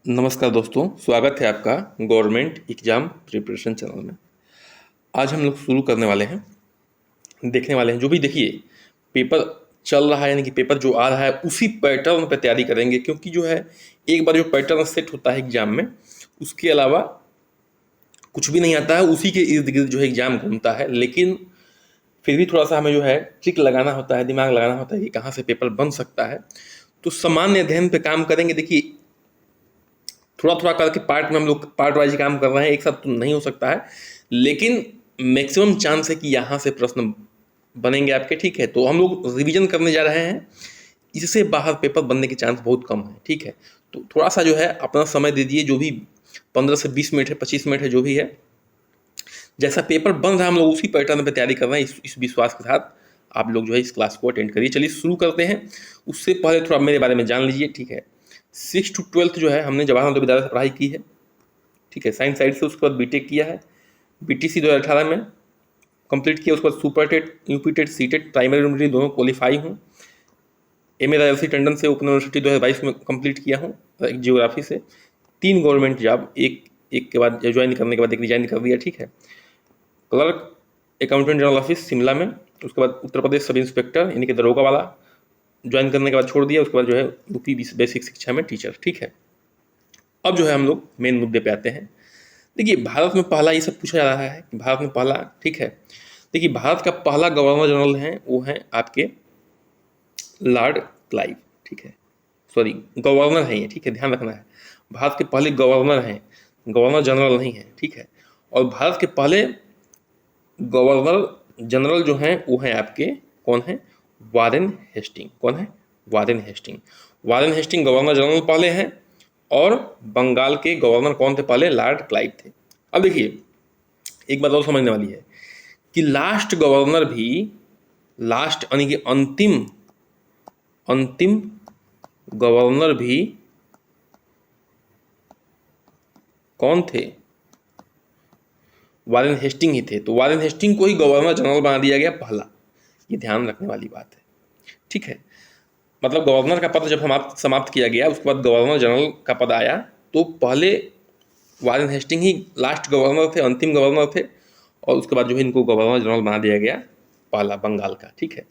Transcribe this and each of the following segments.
नमस्कार दोस्तों, स्वागत है आपका गवर्नमेंट एग्ज़ाम प्रिपरेशन चैनल में। आज हम लोग शुरू करने वाले हैं, देखने वाले हैं जो भी देखिए पेपर चल रहा है, यानी कि पेपर जो आ रहा है उसी पैटर्न पे तैयारी करेंगे, क्योंकि जो है एक बार जो पैटर्न सेट होता है एग्ज़ाम में, उसके अलावा कुछ भी नहीं आता है, उसी के इर्द गिर्द जो है एग्ज़ाम घूमता है। लेकिन फिर भी थोड़ा सा हमें जो है ट्रिक लगाना होता है, दिमाग लगाना होता है कि कहाँ से पेपर बन सकता है। तो सामान्य अध्ययन पे काम करेंगे। देखिए थोड़ा थोड़ा करके पार्ट में हम लोग पार्ट वाइज काम कर रहे हैं, एक साथ तो नहीं हो सकता है, लेकिन मैक्सिमम चांस है कि यहाँ से प्रश्न बनेंगे आपके। ठीक है, तो हम लोग रिवीजन करने जा रहे हैं, इससे बाहर पेपर बनने के चांस बहुत कम है। ठीक है, तो थोड़ा सा जो है अपना समय दे दिए, जो भी 15 से 20 मिनट है, 25 मिनट है, जो भी है, जैसा पेपर बन रहा है हम लोग उसी पैटर्न पर तैयारी कर रहे हैं। इस विश्वास के साथ आप लोग जो है इस क्लास को अटेंड करिए। चलिए शुरू करते हैं। उससे पहले थोड़ा मेरे बारे में जान लीजिए। ठीक है, 6 to 12 जो है हमने जवाहर नवोदय विद्यालय से पढ़ाई की है। ठीक है, साइंस साइड से। उसके बाद बीटेक किया है, बीटीसी 2018 में कंप्लीट किया। उसके बाद super TET, UP TET, C TET, primary university दोनों क्वालिफाई हूँ। एम ए राजर्षि टंडन से ओपन यूनिवर्सिटी 2022 में कंप्लीट किया हूँ जियोग्राफी से। 3 गवर्नमेंट जॉब एक एक के बाद ज्वाइन करने के बाद एक रिजाइन कर दिया। ठीक है, clerk accountant general office Shimla में। उसके बाद उत्तर प्रदेश सब इंस्पेक्टर यानी कि दरोगा वाला ज्वाइन करने के बाद छोड़ दिया। उसके बाद जो है यूपी बेसिक शिक्षा में टीचर। ठीक है, अब जो है हम लोग मेन मुद्दे पे आते हैं। देखिए भारत में पहला ये सब पूछा जा रहा है कि भारत में पहला, ठीक है, देखिए भारत का पहला गवर्नर जनरल है वो हैं आपके लॉर्ड क्लाइव। ठीक है, सॉरी गवर्नर है ये। ठीक है, ध्यान रखना है, भारत के पहले गवर्नर हैं, गवर्नर जनरल नहीं है। ठीक है, और भारत के पहले गवर्नर जनरल जो हैं वो हैं आपके कौन है? Warren Hasting. कौन है? Warren Hasting. Warren Hasting governor general पहले हैं, और बंगाल के गवर्नर कौन थे पहले? लॉर्ड क्लाइव थे। अब देखिए एक बात और समझने वाली है कि लास्ट गवर्नर भी, लास्ट यानी कि अंतिम अंतिम गवर्नर भी कौन थे? वारेन हेस्टिंग ही थे। तो वारेन हेस्टिंग को ही गवर्नर जनरल बना दिया गया पहला। ये ध्यान रखने वाली बात है। ठीक है, मतलब गवर्नर का पद जब समाप्त किया गया, उसके बाद गवर्नर जनरल का पद आया, तो पहले वारेन हेस्टिंग ही लास्ट गवर्नर थे, अंतिम गवर्नर थे, और उसके बाद जो है इनको गवर्नर जनरल बना दिया गया पहला बंगाल का। ठीक है,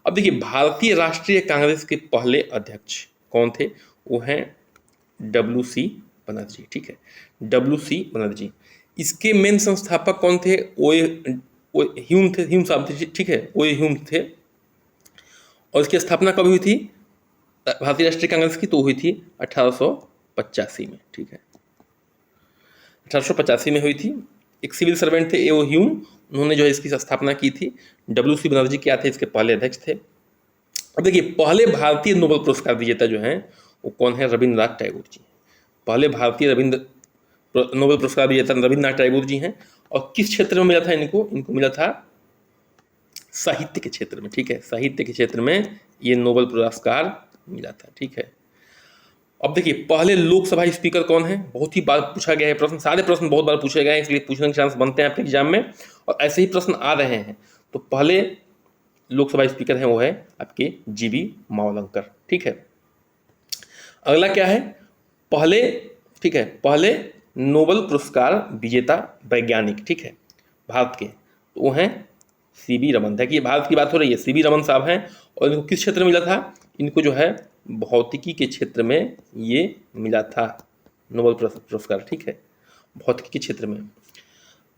अब देखिए भारतीय राष्ट्रीय कांग्रेस के पहले अध्यक्ष कौन थे? वो हैं WC बनर्जी। ठीक है, WC बनर्जी। इसके मेन संस्थापक कौन थे? ओ ह्यूम थे, ह्यूम साहब थे। ठीक है, ओ ह्यूम थे। और इसकी स्थापना कब हुई थी भारतीय राष्ट्रीय कांग्रेस की? तो हुई थी 1885 में। ठीक है, 1885 में हुई थी। एक सिविल सर्वेंट थे ए ओ ह्यूम, उन्होंने जो है इसकी स्थापना की थी। WC बनर्जी क्या थे? इसके पहले अध्यक्ष थे। अब देखिए पहले भारतीय नोबेल पुरस्कार विजेता जो हैं वो कौन है? रविन्द्रनाथ टैगोर जी। पहले भारतीय नोबेल पुरस्कार विजेता रविन्द्रनाथ टैगोर जी हैं। और किस क्षेत्र में मिला था इनको? इनको मिला था साहित्य के क्षेत्र में। ठीक है, साहित्य के क्षेत्र में ये नोबेल पुरस्कार मिला था। ठीक है, अब देखिए पहले लोकसभा स्पीकर कौन है? बहुत ही बार पूछा गया है प्रश्न, सारे प्रश्न बहुत बार पूछे गए हैं, इसलिए पूछने के चांस बनते हैं आपके एग्जाम में, और ऐसे ही प्रश्न आ रहे हैं। तो पहले लोकसभा स्पीकर हैं वो है आपके GV मावलंकर। ठीक है, अगला क्या है? पहले, ठीक है, पहले नोबेल पुरस्कार विजेता वैज्ञानिक, ठीक है, भारत के, तो वो हैं CB रमन। देखिए भारत की बात हो रही है, CB रमन साहब हैं। और इनको किस क्षेत्र में मिला था? इनको जो है भौतिकी के क्षेत्र में ये मिला था नोबेल पुरस्कार। ठीक है, भौतिकी के क्षेत्र में।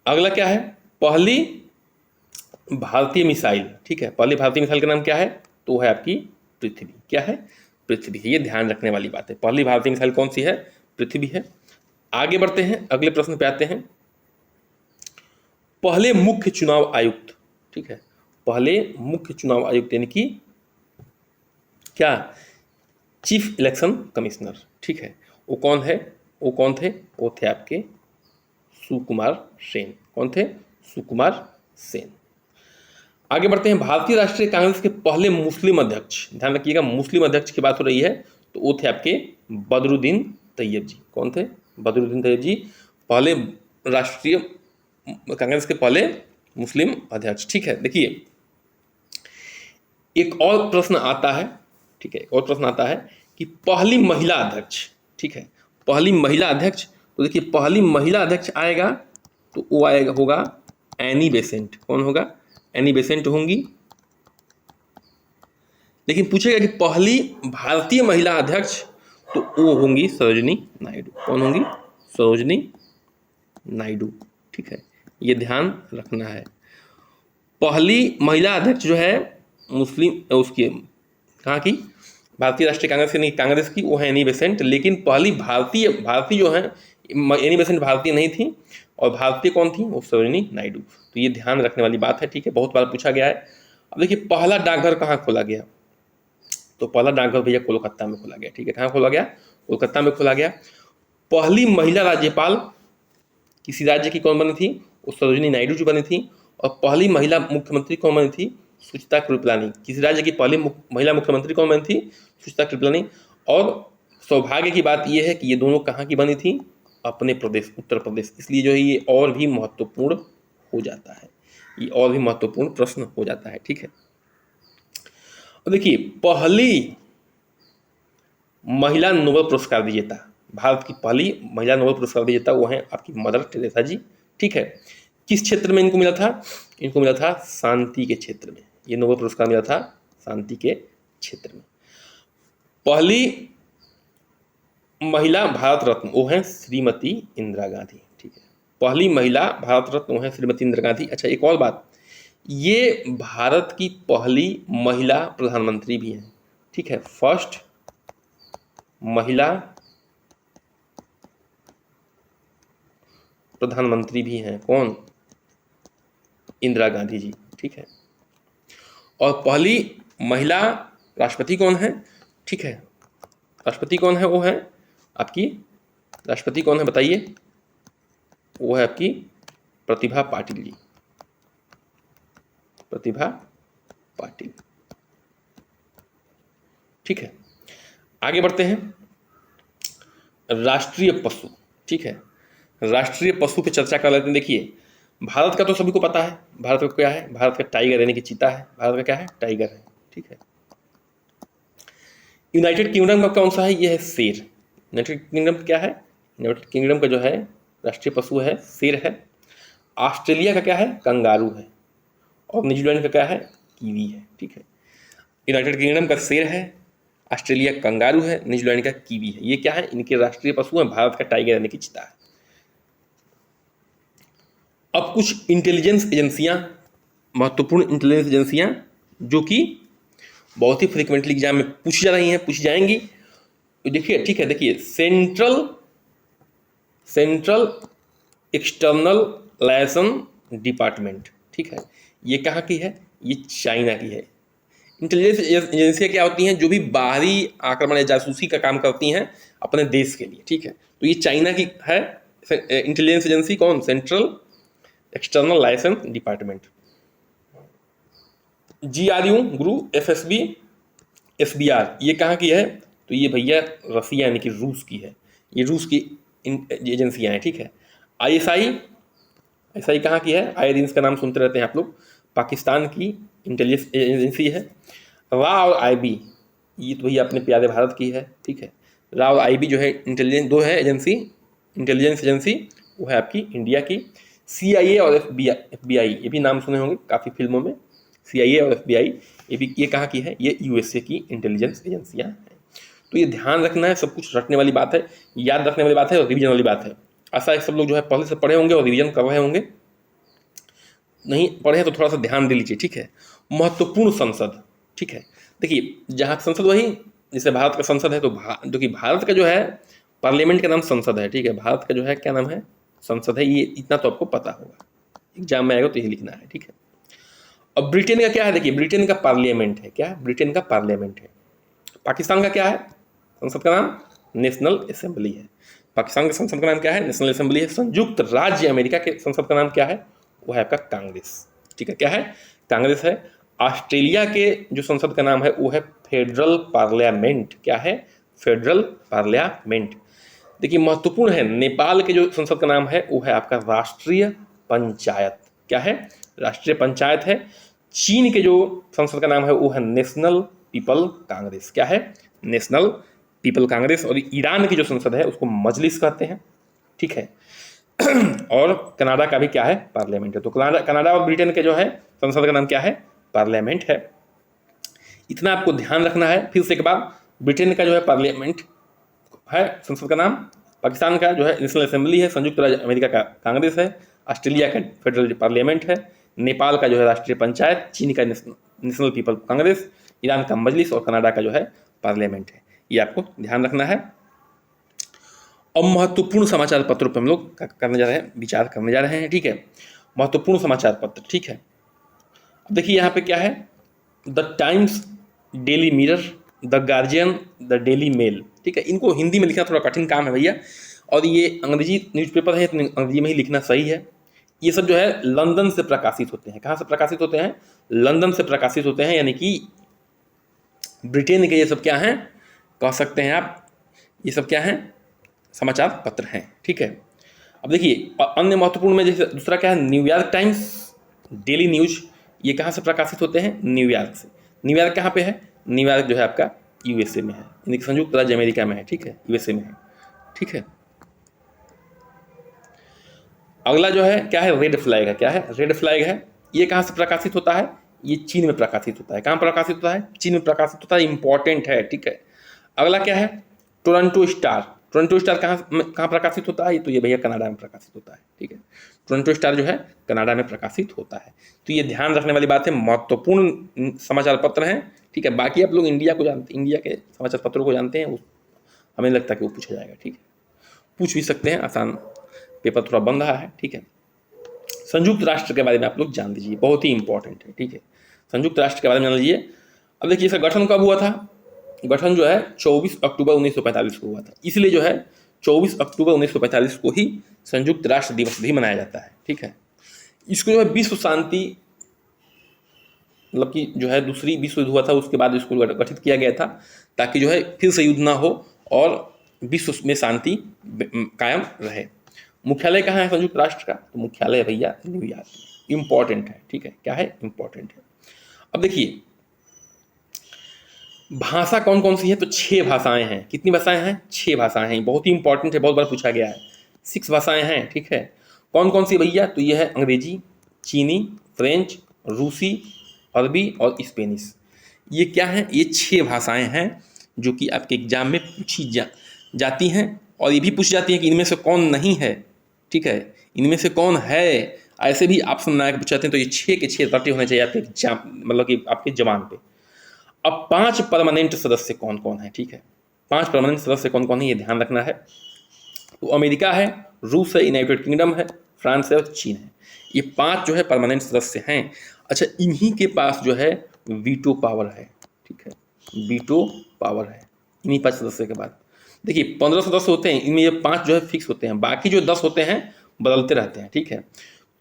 अगला क्या है? पहली भारतीय मिसाइल। ठीक है, पहली भारतीय मिसाइल का नाम क्या है? तो है आपकी पृथ्वी। क्या है? पृथ्वी है। ये ध्यान रखने वाली बात है, पहली भारतीय मिसाइल कौन सी है? पृथ्वी है। आगे बढ़ते हैं, अगले प्रश्न पे आते हैं। पहले मुख्य चुनाव आयुक्त, ठीक है, पहले मुख्य चुनाव आयुक्त यानी कि क्या? Chief election commissioner. ठीक है, वो कौन है? वो कौन थे? वो थे आपके सुकुमार सेन। कौन थे? सुकुमार सेन। आगे बढ़ते हैं, भारतीय राष्ट्रीय कांग्रेस के पहले मुस्लिम अध्यक्ष, ध्यान रखिएगा मुस्लिम अध्यक्ष की बात हो रही है, तो वो थे आपके बदरुद्दीन तैयब जी। कौन थे? बदरुद्दीन तैयब जी, पहले राष्ट्रीय कांग्रेस के पहले मुस्लिम अध्यक्ष। ठीक है, देखिए एक और प्रश्न आता है, ठीक है, एक और प्रश्न आता है कि पहली महिला अध्यक्ष, ठीक है, पहली महिला अध्यक्ष, तो देखिए पहली महिला अध्यक्ष आएगा तो वो आएगा होगा एनी बेसेंट। कौन होगा? एनी बेसेंट होंगी। लेकिन पूछेगा कि पहली भारतीय महिला अध्यक्ष, तो वो होंगी सरोजिनी नायडू। कौन होंगी? सरोजिनी नायडू। ठीक है, ये ध्यान रखना है। पहली महिला अध्यक्ष जो है मुस्लिम उसकी कहाँ की? भारतीय राष्ट्रीय कांग्रेस की नहीं, कांग्रेस की, वो है एनी बेसेंट। लेकिन पहली भारतीय जो है एनी बेसेंट भारतीय नहीं थी, और भारतीय कौन थी? वो सरोजिनी नायडू। तो ये ध्यान रखने वाली बात है। ठीक है, बहुत बार पूछा गया है। अब देखिए पहला डाकघर कहाँ खोला गया? तो पहला डाकघर भैया कोलकाता में खोला गया। ठीक है, कहाँ खोला गया? कोलकाता में खोला गया। पहली महिला राज्यपाल किसी राज्य की कौन बनी थी? वो सरोजिनी नायडू जी बनी थी। और पहली महिला मुख्यमंत्री कौन बनी थी? सुचित्रा कृपलानी। किसी राज्य की पहली महिला मुख्यमंत्री कौन बनी थी? सुचित्रा कृपलानी। और सौभाग्य की बात यह है कि ये दोनों कहाँ की बनी थी? अपने प्रदेश उत्तर प्रदेश। इसलिए जो है ये और भी महत्वपूर्ण हो जाता है, ये और भी महत्वपूर्ण प्रश्न हो जाता है। ठीक है, और देखिए पहली महिला नोबेल पुरस्कार विजेता, भारत की पहली महिला नोबेल पुरस्कार विजेता वो है आपकी मदर टेरेसा जी। ठीक है, किस क्षेत्र में इनको मिला था? इनको मिला था शांति के क्षेत्र में। ये नोबेल पुरस्कार मिला था शांति के क्षेत्र में। पहली महिला भारत रत्न वो है श्रीमती इंदिरा गांधी। ठीक है, पहली महिला भारत रत्न वो है श्रीमती इंदिरा गांधी। अच्छा, एक और बात, ये भारत की पहली महिला प्रधानमंत्री भी हैं। ठीक है, फर्स्ट महिला प्रधानमंत्री भी हैं। कौन? इंदिरा गांधी जी। ठीक है, और पहली महिला राष्ट्रपति कौन है? ठीक है, राष्ट्रपति कौन है? वो है आपकी, राष्ट्रपति कौन है बताइए? वो है आपकी प्रतिभा पाटिल जी। प्रतिभा पाटिल। ठीक है, आगे बढ़ते हैं। राष्ट्रीय पशु। ठीक है, राष्ट्रीय पशु पे चर्चा कर लेते हैं। देखिए भारत का तो सभी को पता है, भारत का क्या है? भारत का टाइगर यानी कि चीता है। भारत का क्या है? टाइगर है। ठीक है, यूनाइटेड किंगडम का कौन सा है? ये है शेर। यूनाइटेड किंगडम क्या है? यूनाइटेड किंगडम का जो है राष्ट्रीय पशु है शेर है। ऑस्ट्रेलिया का क्या है? कंगारू है। और न्यूजीलैंड का क्या है? कीवी है। ठीक है, यूनाइटेड किंगडम का शेर है, ऑस्ट्रेलिया कंगारू है, न्यूजीलैंड का कीवी है। ये क्या है? इनके राष्ट्रीय पशु हैं। भारत का टाइगर यानी कि चीता है। अब कुछ इंटेलिजेंस एजेंसियां, महत्वपूर्ण इंटेलिजेंस एजेंसियां जो कि बहुत ही फ्रिक्वेंटली एग्जाम में पूछी जा रही हैं, पूछी जाएंगी। देखिए ठीक है, देखिए सेंट्रल एक्सटर्नल रिलेशन डिपार्टमेंट। ठीक है, ये कहाँ की है? ये चाइना की है। इंटेलिजेंस एजेंसियाँ क्या होती हैं? जो भी बाहरी आक्रमण या जासूसी का काम करती हैं अपने देश के लिए। ठीक है, तो ये चाइना की है इंटेलिजेंस एजेंसी। कौन? Central external licence department. GRU गुरु, FSB, SBR ये कहाँ की है? तो ये भैया रसिया यानी कि रूस की है। ये रूस की एजेंसियाँ हैं। ठीक है, ISI कहाँ की है? आईरिन का नाम सुनते रहते हैं आप लोग, पाकिस्तान की इंटेलिजेंस एजेंसी है। रा और IB ये तो भैया अपने प्यारे भारत की है। ठीक है, रा और IB जो है इंटेलिजेंस दो है एजेंसी, इंटेलिजेंस एजेंसी, वो है आपकी इंडिया की। CIA और FBI ये भी नाम सुने होंगे काफ़ी फिल्मों में। CIA और FBI ये कहाँ की है? ये USA की इंटेलिजेंस एजेंसियाँ हैं। तो ये ध्यान रखना है, सब कुछ रखने वाली बात है, याद रखने वाली बात है और रिवीजन वाली बात है। ऐसा सब लोग जो है पहले से पढ़े होंगे और रिवीजन कर रहे होंगे। नहीं पढ़े तो थोड़ा सा ध्यान दे लीजिए। ठीक है, महत्वपूर्ण संसद। ठीक है, देखिए जहाँ संसद वही जैसे भारत का संसद है, तो जो कि भारत का जो है पार्लियामेंट का नाम संसद है। ठीक है, भारत का जो है क्या नाम है? संसद है। ये इतना तो आपको पता होगा, एग्जाम में आएगा तो यही लिखना है। ठीक है, अब ब्रिटेन का क्या है? देखिए ब्रिटेन का पार्लियामेंट है। क्या है? ब्रिटेन का पार्लियामेंट है। पाकिस्तान का क्या है? संसद का नाम नेशनल असेंबली है। पाकिस्तान के संसद का नाम क्या है? नेशनल असेंबली है। संयुक्त राज्य अमेरिका के संसद का नाम क्या है? वो है आपका कांग्रेस। ठीक है, क्या है? कांग्रेस है। ऑस्ट्रेलिया के जो संसद का नाम है वो है फेडरल पार्लियामेंट। क्या है? Federal parliament. देखिए महत्वपूर्ण है, नेपाल के जो संसद का नाम है वो है आपका राष्ट्रीय पंचायत। क्या है? राष्ट्रीय पंचायत है। चीन के जो संसद का नाम है वो है नेशनल पीपल कांग्रेस। क्या है? नेशनल पीपल कांग्रेस, और ईरान की जो संसद है उसको मजलिस कहते हैं, ठीक है। और कनाडा का भी क्या है, पार्लियामेंट है। तो कनाडा और ब्रिटेन के जो है संसद का नाम क्या है, पार्लियामेंट है। इतना आपको ध्यान रखना है। फिर से एक बार, ब्रिटेन का जो है पार्लियामेंट है, संसद का नाम। पाकिस्तान का जो है नेशनल असेंबली है, संयुक्त राज्य अमेरिका का कांग्रेस है, ऑस्ट्रेलिया का फेडरल पार्लियामेंट है, नेपाल का जो है राष्ट्रीय पंचायत, चीन का नेशनल पीपल कांग्रेस, ईरान का मजलिस और कनाडा का जो है पार्लियामेंट है। ये आपको ध्यान रखना है। अब महत्वपूर्ण समाचार पत्रों पर हम लोग करने जा रहे हैं, विचार करने जा रहे हैं, ठीक है। महत्वपूर्ण समाचार पत्र, ठीक है। अब देखिए यहाँ पे क्या है, the Times, Daily Mirror, the Guardian, the Daily Mail, ठीक है। इनको हिंदी में लिखना थोड़ा कठिन काम है भैया, और ये अंग्रेजी न्यूज़पेपर है, अंग्रेजी में ही लिखना सही है। ये सब जो है लंदन से प्रकाशित होते हैं। कहाँ से प्रकाशित होते हैं, लंदन से प्रकाशित होते हैं, यानी कि ब्रिटेन के ये सब क्या हैं, कह सकते हैं आप, ये सब क्या हैं, समाचार पत्र हैं, ठीक है। अब देखिए अन्य महत्वपूर्ण में जैसे दूसरा क्या है, न्यूयॉर्क टाइम्स, डेली न्यूज, ये कहाँ से प्रकाशित होते हैं, न्यूयॉर्क से। न्यूयॉर्क कहाँ पे है, न्यूयॉर्क जो है आपका यूएसए में है, यानी कि संयुक्त राज्य अमेरिका में है, ठीक है, यूएसए में है, ठीक है। अगला जो है क्या है, रेड फ्लैग है। क्या है, रेड फ्लैग है। ये कहाँ से प्रकाशित होता है, ये चीन में प्रकाशित होता है। कहाँ प्रकाशित होता है, चीन में प्रकाशित होता है, इंपॉर्टेंट है, ठीक है। अगला क्या है, टोरंटो स्टार। टोरंटो स्टार कहाँ प्रकाशित होता है, तो ये भैया कनाडा में प्रकाशित होता है, ठीक है। टोरंटो स्टार जो है कनाडा में प्रकाशित होता है। तो ये ध्यान रखने वाली बात है, महत्वपूर्ण समाचार पत्र हैं, ठीक है। बाकी आप लोग इंडिया को जानते, इंडिया के समाचार पत्रों को जानते हैं, हमें लगता है कि वो पूछा जाएगा, ठीक है, पूछ भी सकते हैं, आसान पेपर थोड़ा बन रहा है, ठीक है। संयुक्त राष्ट्र के बारे में आप लोग जान लीजिए, बहुत ही इंपॉर्टेंट है, ठीक है। संयुक्त राष्ट्र के बारे में जान लीजिए। अब देखिए इसका गठन कब हुआ था, गठन जो है 24 अक्टूबर 1945 को हुआ था, इसलिए जो है 24 अक्टूबर 1945 को ही संयुक्त राष्ट्र दिवस भी मनाया जाता है, ठीक है। इसको जो है विश्व शांति, मतलब कि जो है दूसरी विश्व युद्ध हुआ था उसके बाद इसको गठित किया गया था, ताकि जो है फिर से युद्ध ना हो और विश्व में शांति कायम रहे। मुख्यालय कहाँ है संयुक्त राष्ट्र का, तो मुख्यालय भैया न्यूयॉर्क में। इंपॉर्टेंट है, ठीक है, क्या है, इंपॉर्टेंट है। अब देखिए भाषा कौन कौन सी है, तो 6 भाषाएं हैं। कितनी भाषाएं हैं, 6 भाषाएं हैं। बहुत ही इंपॉर्टेंट है, बहुत बार पूछा गया है। 6 भाषाएं हैं, ठीक है। कौन कौन सी भैया, तो ये है अंग्रेजी, चीनी, फ्रेंच, रूसी, अरबी और स्पेनिश। ये क्या है, ये 6 भाषाएं हैं जो कि आपके एग्जाम में पूछी जाती हैं, और ये भी पूछ जाती हैं कि इनमें से कौन नहीं है, ठीक है, इनमें से कौन है। ऐसे भी ऑप्शन बना के पूछाते हैं, तो ये 6 के 6 रटे होने चाहिए आपके एग्जाम, मतलब कि आपके जबान पे। अब 5 परमानेंट सदस्य कौन कौन है, ठीक है, 5 परमानेंट सदस्य कौन कौन है, ये ध्यान रखना है। तो अमेरिका है, रूस है, यूनाइटेड किंगडम है, फ्रांस है और चीन है। ये 5 जो है परमानेंट सदस्य हैं। अच्छा, इन्हीं के पास जो है वीटो पावर है, ठीक है, वीटो पावर है इन्हीं 5 सदस्य के बाद। देखिए 15 सदस्य होते हैं, इनमें ये 5 जो है फिक्स होते हैं, बाकी जो 10 होते हैं बदलते रहते हैं, ठीक है।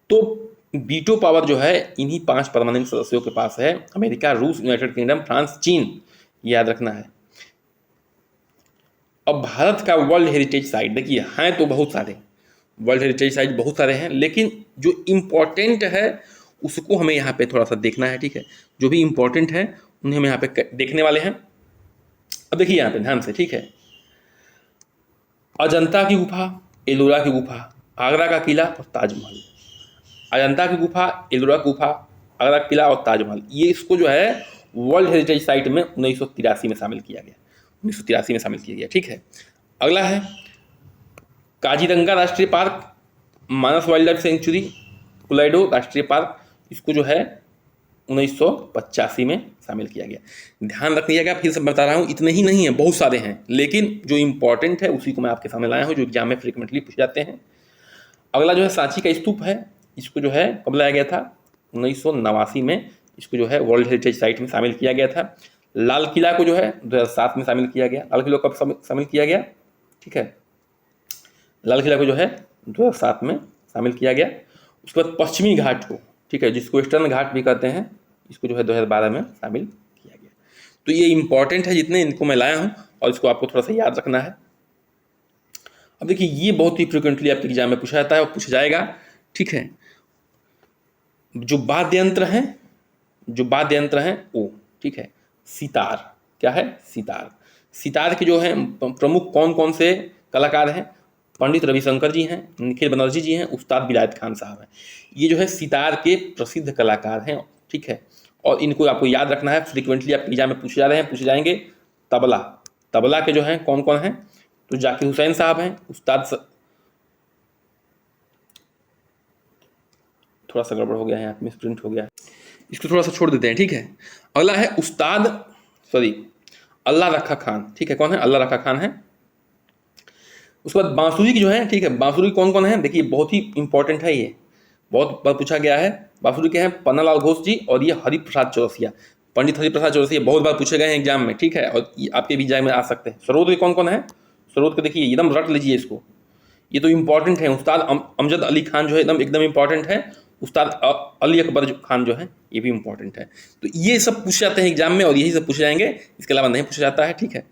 तो वीटो पावर जो है इन्हीं 5 परमानेंट सदस्यों के पास है, अमेरिका, रूस, यूनाइटेड किंगडम, फ्रांस, चीन, याद रखना है। अब भारत का वर्ल्ड हेरिटेज साइट, देखिए हैं तो बहुत सारे, वर्ल्ड हेरिटेज साइट बहुत सारे हैं, लेकिन जो इम्पोर्टेंट है उसको हमें यहाँ पे थोड़ा सा देखना है, ठीक है। जो भी इम्पोर्टेंट है उन्हें हम यहाँ पे देखने वाले हैं। अब देखिए यहाँ पे ध्यान से, ठीक है, अजंता की गुफा, एलोरा की गुफा, आगरा का किला और ताजमहल। अजंता की गुफा, एलोरा की गुफा, आगरा का किला और ताजमहल, ये इसको जो है वर्ल्ड हेरिटेज साइट में 1983 में शामिल किया गया, 1983 में शामिल किया गया, ठीक है। अगला है काजीरंगा राष्ट्रीय पार्क, मानस वाइल्ड लाइफ सेंचुरी, कुलाइडो राष्ट्रीय पार्क, इसको जो है 1985 में शामिल किया गया। ध्यान रखिएगा, फिर से बता रहा हूँ, इतने ही नहीं है, बहुत सारे हैं, लेकिन जो इंपॉर्टेंट है उसी को मैं आपके सामने लाया हूँ, जो एग्जाम में फ्रिक्वेंटली पूछ जाते हैं। अगला जो है सांची का स्तूप है, इसको जो है कब लाया गया था, 1989 में इसको जो है वर्ल्ड हेरिटेज साइट में शामिल किया गया था। लाल किला को जो है 2007 में शामिल किया गया। लाल किला कब शामिल किया गया, ठीक है, लाल किला को जो है 2007 में शामिल किया गया। उसके बाद पश्चिमी घाट को, ठीक है, जिसको वेस्टर्न घाट भी कहते हैं, इसको जो है 2012 में शामिल किया गया। तो ये इंपॉर्टेंट है जितने, इनको मैं लाया हूँ और इसको आपको थोड़ा सा याद रखना है। अब देखिए ये बहुत ही फ्रिक्वेंटली आपके एग्जाम में पूछा जाता है और पूछा जाएगा, ठीक है। जो वाद्य यंत्र हैं वो, ठीक है, सितार, क्या है, सितार। सितार के जो हैं प्रमुख कौन कौन से कलाकार हैं? पंडित रविशंकर जी हैं, निखिल बनर्जी जी हैं, उस्ताद विलायत खान साहब हैं। ये जो है सितार के प्रसिद्ध कलाकार हैं, ठीक है। और इनको आपको याद रखना है, फ्रिक्वेंटली आपके एग्जाम में पूछे जा रहे हैं, पूछे जाएंगे। तबला, तबला के जो हैं कौन कौन हैं? तो जाकिर हुसैन साहब हैं, थोड़ा सा गड़बड़ हो गया है यहाँ, मिस प्रिंट हो गया है, इसको थोड़ा सा छोड़ देते हैं, ठीक है। अगला है अल्लाह रखा खान, ठीक है। कौन है? अल्लाह रखा खान है। उसके बाद बांसुरी की जो है, ठीक है, बांसुरी कौन कौन है? देखिए बहुत ही इंपॉर्टेंट है, ये बहुत बार पूछा गया है। बांसुरी के हैं पन्नालाल घोष जी और ये हरिप्रसाद चौरसिया, पंडित हरिप्रसाद चौरसिया, बहुत बार पूछे गए हैं एग्जाम में, ठीक है, और ये आपके भी एग्जाम में आ सकते हैं। सरोद के कौन कौन है? सरोद के देखिए एकदम रट लीजिए इसको, ये तो इंपॉर्टेंट है। उस्ताद अमजद अली खान जो है एकदम एकदम इंपॉर्टेंट है। उस्ताद अली अकबर खान जो है ये भी इंपॉर्टेंट है। तो ये सब पूछे जाते हैं एग्जाम में और यही सब पूछे जाएंगे, इसके अलावा नहीं पूछा जाता है, ठीक है।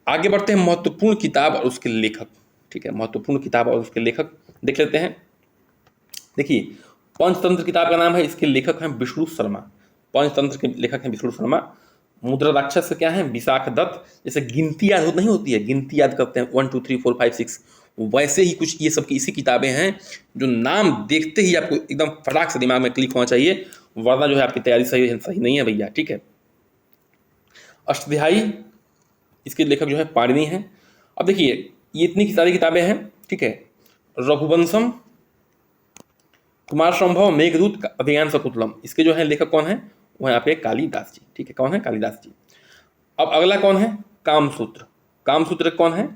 आगे बढ़ते हैं, महत्वपूर्ण किताब और उसके लेखक, ठीक है। महत्वपूर्ण किताब और उसके लेखक देख लेते हैं। देखिए पंचतंत्र किताब का नाम है, इसके लेखक हैं विष्णु शर्मा। पंचतंत्र के लेखक हैं विष्णु शर्मा। मुद्रा राक्षस से क्या है? विशाख दत्त। जैसे गिनती याद नहीं होती है, गिनती याद करते हैं 1 2 3 4 5 6, वैसे ही कुछ ये सब की इसी किताबें हैं जो नाम देखते ही आपको एकदम फटाक से दिमाग में क्लिक होना चाहिए, वरना जो है आपकी तैयारी सही नहीं है भैया, ठीक है। अष्टध्यायी, इसके लेखक जो है पाणिनि हैं। अब देखिए ये इतनी सारी किताबें हैं, ठीक है। रघुवंशम, कुमार संभव, मेघदूत, अभिज्ञान शकुंतलम, इसके जो है लेखक कौन है? वो है आपके कालिदास जी, ठीक है। कौन है? कालिदास जी। अब अगला कौन है? कामसूत्र। कामसूत्र कौन है?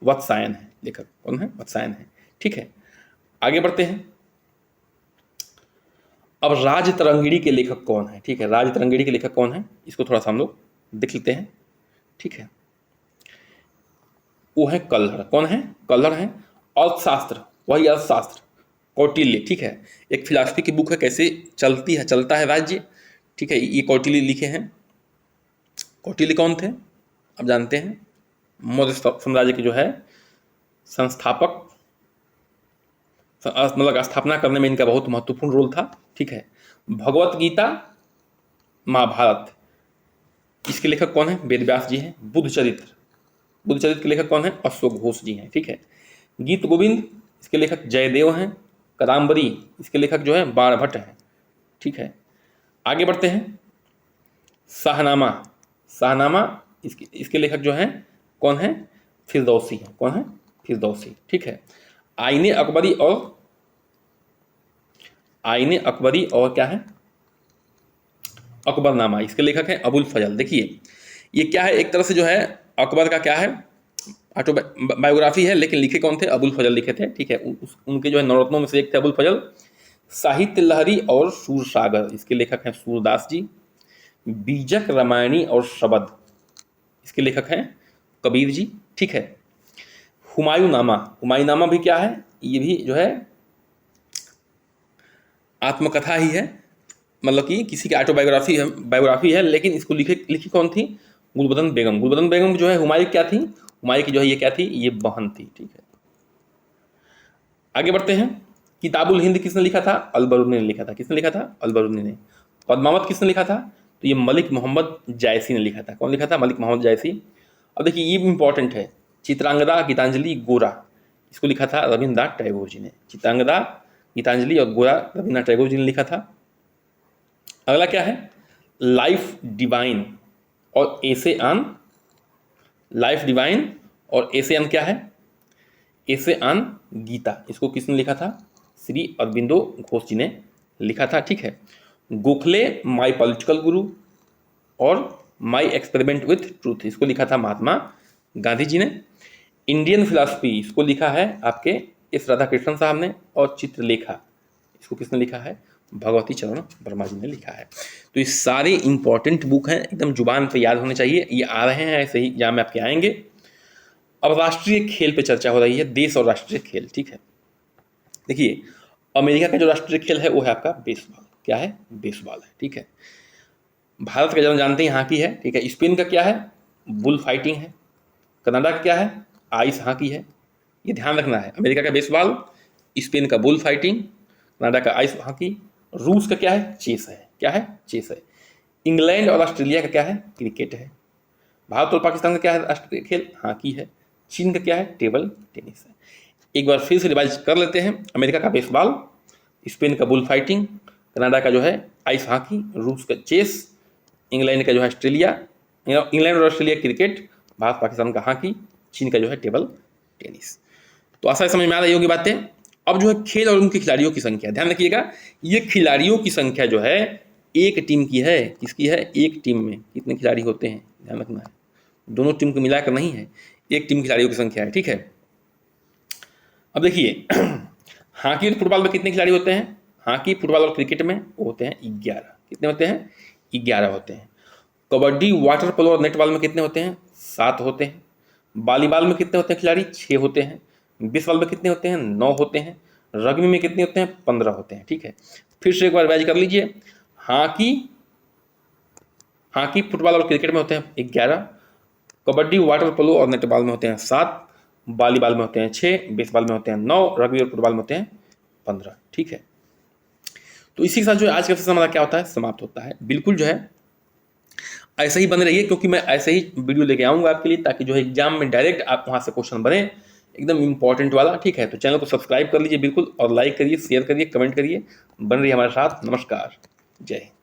वत्सायन है, लेखक कौन है? वत्सायन है, ठीक है। आगे बढ़ते हैं। अब राजतरंगिणी के लेखक कौन है? ठीक है, राजतरंगिणी के लेखक कौन है? इसको थोड़ा सा हम लोग देख लेते हैं, ठीक है। वो है कल्हड़। कौन है? कल्हड़ है। अर्थशास्त्र, वही अर्थशास्त्र, कौटिल्य, ठीक है। एक फिलॉसफी की बुक है, कैसे चलता है राज्य, ठीक है, ये कौटिल्य लिखे हैं। कौटिल्य कौन थे? आप जानते हैं, मौर्य साम्राज्य के जो है संस्थापक, मतलब स्थापना करने में इनका बहुत महत्वपूर्ण रोल था, ठीक है। भगवत गीता, महाभारत, इसके लेखक कौन है? वेदव्यास जी हैं। बुद्ध चरित्र के लेखक कौन है? अशोक घोष जी हैं, ठीक है। गीत गोविंद, इसके लेखक जयदेव हैं। कदम्बरी, इसके लेखक जो है बाणभट्ट हैं, ठीक है। आगे बढ़ते हैं। शाहनामा, इसके लेखक जो हैं कौन है? फिरदौसी हैं। कौन है? फिरदौसी, ठीक है। आईने अकबरी और क्या है? अकबरनामा, इसके लेखक हैं अबुल फजल। देखिए ये क्या है, एक तरह से जो है अकबर का क्या है, ऑटोबायोग्राफी है, लेकिन लिखे कौन थे? अबुल फजल लिखे थे, ठीक है। उनके जो है नवरत्नों में से एक थे अबुल फजल। साहित्य लहरी और सूरसागर, इसके लेखक हैं सूरदास जी। बीजक रामायणी और शबद, इसके लेखक हैं कबीर जी, ठीक है। हुमायूंनामा भी क्या है? ये भी जो है आत्मकथा ही है, मतलब कि किसी की बायोग्राफी है, लेकिन इसको लिखी कौन थी? गुलबदन बेगम जो है हुमायूं क्या थी? हुमायूं की जो है ये क्या थी? ये बहन थी, ठीक है। आगे बढ़ते हैं। किताबुल हिंद किसने लिखा था? अलबरूनी ने लिखा था। किसने लिखा था? अलबरूनी ने। पद्मावत किसने लिखा था? तो ये मलिक मोहम्मद जायसी ने लिखा था। कौन लिखा था? मलिक मोहम्मद जायसी। अब देखिए ये इंपॉर्टेंट है, चित्रांगदा, गीतांजलि, गोरा, इसको लिखा था रविन्द्रनाथ टैगोर जी ने। चित्रांगदा, गीतांजलि और गोरा रविन्द्रनाथ टैगोर जी ने लिखा था। अगला क्या है? लाइफ डिवाइन और एसे ऑन, लाइफ डिवाइन और एसे ऑन क्या है? एसे ऑन गीता, इसको किसने लिखा था? श्री अरबिंदो घोष जी ने लिखा था, ठीक है। गोखले, माई पॉलिटिकल गुरु और माई एक्सपेरिमेंट विथ ट्रूथ, इसको लिखा था महात्मा गांधी जी ने। इंडियन फिलॉसफी, इसको लिखा है आपके एस राधाकृष्णन साहब ने। और चित्रलेखा, इसको किसने लिखा है? भगवती चरण वर्मा जी ने लिखा है। तो ये सारे इंपॉर्टेंट बुक हैं, एकदम जुबान पे याद होने चाहिए, ये आ रहे हैं ऐसे ही एग्जाम में आपके आएंगे। अब राष्ट्रीय खेल पे चर्चा हो रही है, देश और राष्ट्रीय खेल, ठीक है। देखिए अमेरिका का जो राष्ट्रीय खेल है वो है आपका बेसबॉल। क्या है? बेसबॉल है, ठीक है। भारत का जन्म जानते हैं यहाँ की है, ठीक है। स्पेन का क्या है? बुल फाइटिंग है। कनाडा का क्या है? आइस हॉकी है। ये ध्यान रखना है, अमेरिका का बेसबॉल, स्पेन का बुल फाइटिंग, कनाडा का आइस हॉकी। रूस का क्या है? चेस है। क्या है? चेस है। इंग्लैंड और ऑस्ट्रेलिया का क्या है? क्रिकेट है। भारत और पाकिस्तान का क्या है राष्ट्रीय खेल? हॉकी है। चीन का क्या है? टेबल टेनिस है। एक बार फिर से रिवाइज कर लेते हैं। अमेरिका का बेसबॉल, स्पेन का बुल फाइटिंग, कनाडा का जो है आइस हॉकी, रूस का चेस, इंग्लैंड का जो है इंग्लैंड और ऑस्ट्रेलिया क्रिकेट, भारत पाकिस्तान का हॉकी, चीन का जो है टेबल टेनिस। तो आशा है समझ में आ रही होगी बातें। अब जो है खेल और उनके खिलाड़ियों की संख्या, ध्यान रखिएगा, ये खिलाड़ियों की संख्या जो है एक टीम की है। किसकी है? एक टीम में कितने खिलाड़ी होते हैं, ध्यान रखना है। दोनों टीम को मिलाकर नहीं है, एक टीम खिलाड़ियों की संख्या है, ठीक है। अब देखिए हॉकी और फुटबॉल में कितने खिलाड़ी होते हैं? हॉकी, फुटबॉल और क्रिकेट में वो होते हैं 11। कितने होते हैं? 11 होते हैं। कबड्डी, वाटर पोलो और नेटबॉल में कितने होते हैं? 7 होते हैं। वॉलीबॉल में कितने होते हैं खिलाड़ी? 6 होते हैं। बेसबॉल में कितने होते हैं? 9 होते हैं। रग्बी में कितने होते हैं? 15 होते हैं, ठीक है। फिर से एक बार रिवाइज कर लीजिए। हॉकी हॉकी, फुटबॉल और क्रिकेट में होते हैं 11। कबड्डी, वाटर पोलो और नेटबॉल में होते हैं 7। वॉलीबॉल में होते हैं 6, बेसबॉल में होते हैं 9, रग्बी और फुटबॉल में होते हैं 15, ठीक है। तो इसी के साथ जो है आज का सेशन हमारा क्या होता है? समाप्त होता है। बिल्कुल जो है ऐसे ही बने रहिए, क्योंकि मैं ऐसे ही वीडियो लेके आऊँगा आपके लिए, ताकि जो है एग्जाम में डायरेक्ट आप वहाँ से क्वेश्चन बने एकदम इंपॉर्टेंट वाला, ठीक है। तो चैनल को सब्सक्राइब कर लीजिए बिल्कुल, और लाइक करिए, शेयर करिए, कमेंट करिए, बन रहिए हमारे साथ। नमस्कार, जय हिंद।